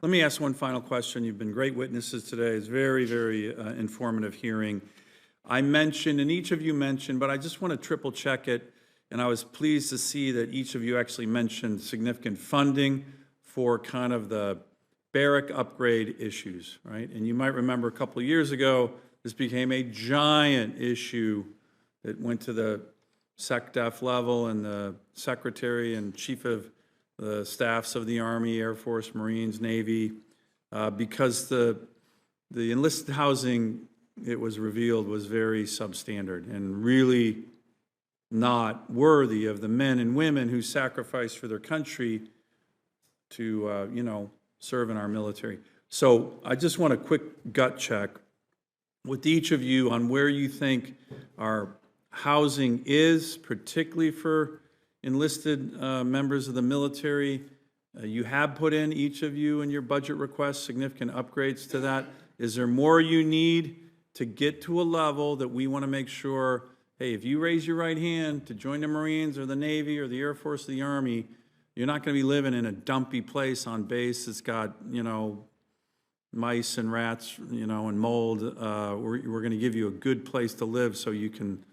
Let me ask one final question. You've been great witnesses today. It's very, very informative hearing. I mentioned, and each of you mentioned, but I just want to triple check it, and I was pleased to see that each of you actually mentioned significant funding for kind of the barrack upgrade issues, right? And you might remember a couple of years ago, this became a giant issue that went to the SecDef level, and the Secretary and Chief of the staffs of the Army, Air Force, Marines, Navy, because the enlisted housing, it was revealed, was very substandard and really not worthy of the men and women who sacrificed for their country to, serve in our military. So I just want a quick gut check with each of you on where you think our housing is, particularly for enlisted members of the military. You have put in, each of you, in your budget request, significant upgrades to that. Is there more you need to get to a level that we want to make sure, hey, if you raise your right hand to join the Marines or the Navy or the Air Force or the Army, you're not going to be living in a dumpy place on base that's got, mice and rats, and mold. We're going to give you a good place to live so you can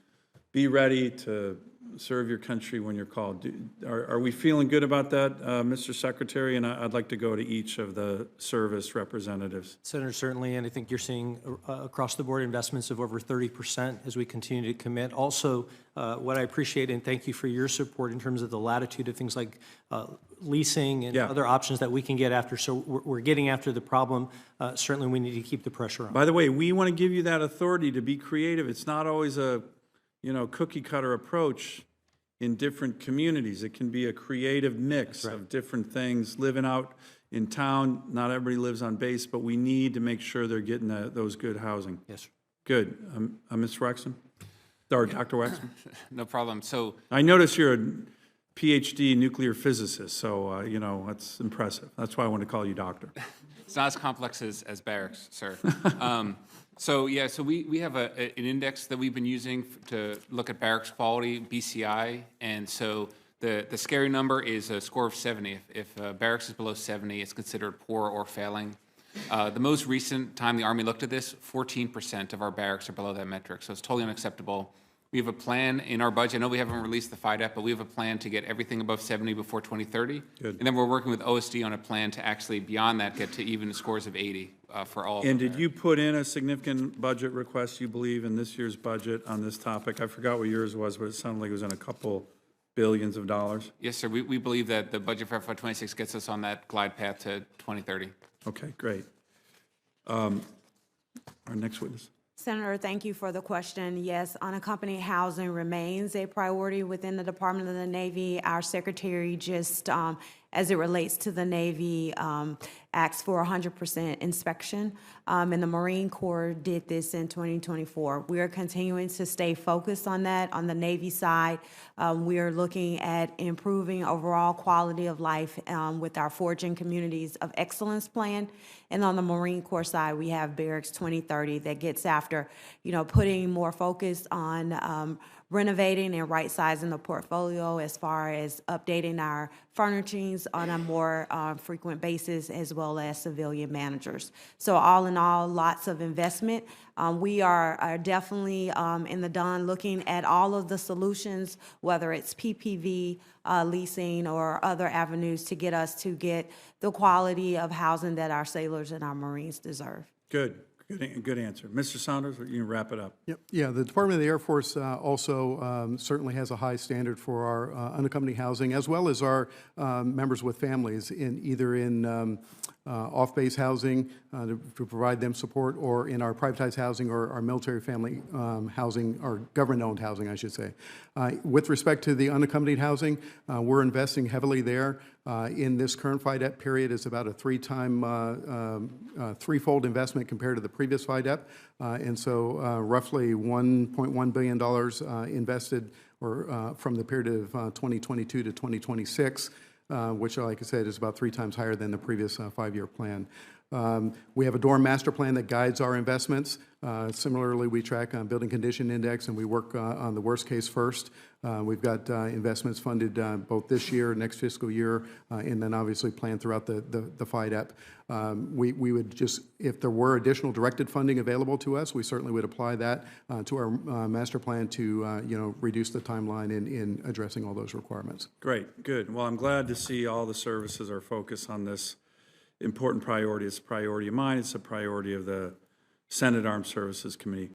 be ready to serve your country when you're called. Are we feeling good about that, Mr. Secretary? And I'd like to go to each of the service representatives. Senator, certainly, and I think you're seeing across the board investments of over 30% as we continue to commit. Also, what I appreciate, and thank you for your support in terms of the latitude of things like leasing and other options that we can get after. So we're getting after the problem. Certainly, we need to keep the pressure on. By the way, we want to give you that authority to be creative. It's not always a cookie cutter approach in different communities. It can be a creative mix of different things. Living out in town, not everybody lives on base, but we need to make sure they're getting those good housing. Yes, sir. Good. Ms. Wexton? Or Dr. Wexton? No problem. So I notice you're a PhD nuclear physicist, so, that's impressive. That's why I want to call you doctor. it's not as complex as barracks, sir. So we have an index that we've been using to look at barracks quality, BCI, and so the scary number is a score of 70. If barracks is below 70, it's considered poor or failing. The most recent time the Army looked at this, 14% of our barracks are below that metric, so it's totally unacceptable. We have a plan in our budget. I know we haven't released the FIDEP, but we have a plan to get everything above 70 before 2030. Good. And then we're working with OSD on a plan to actually, beyond that, get to even scores of 80 for all. And did you put in a significant budget request, you believe, in this year's budget on this topic? I forgot what yours was, but it sounded like it was in a couple billions of dollars. Yes, sir. We believe that the budget for FY26 gets us on that glide path to 2030. Okay, great. Our next witness. Senator, thank you for the question. Yes, unaccompanied housing remains a priority within the Department of the Navy. Our Secretary just, as it relates to the Navy, asked for 100% inspection, and the Marine Corps did this in 2024. We are continuing to stay focused on that. On the Navy side, we are looking at improving overall quality of life with our Forging Communities of Excellence plan. And on the Marine Corps side, we have Barracks 2030 that gets after, putting more focus on renovating and right-sizing the portfolio as far as updating our furnishings on a more frequent basis, as well as civilian managers. So all in all, lots of investment. We are definitely in the done looking at all of the solutions, whether it's PPV, leasing, or other avenues to get us to get the quality of housing that our sailors and our Marines deserve. Good answer. Mr. Saunders, you can wrap it up. Yep. Yeah, the Department of the Air Force also certainly has a high standard for our unaccompanied housing, as well as our members with families, either in off-base housing to provide them support, or in our privatized housing or our military family housing, or government-owned housing, I should say. With respect to the unaccompanied housing, we're investing heavily there. In this current FIDEP period, it's about a threefold investment compared to the previous FIDEP, and so roughly $1.1 billion invested, or from the period of 2022 to 2026. Which, like I said, is about 3 times higher than the previous 5-year plan. We have a dorm master plan that guides our investments. Similarly, we track on building condition index, and we work on the worst case first. We've got investments funded both this year, next fiscal year, and then obviously planned throughout the FIDEP. We would just, if there were additional directed funding available to us, we certainly would apply that to our master plan to, reduce the timeline in addressing all those requirements. Great, good. Well, I'm glad to see all the services are focused on this important priority. It's a priority of mine. It's a priority of the Senate Armed Services Committee.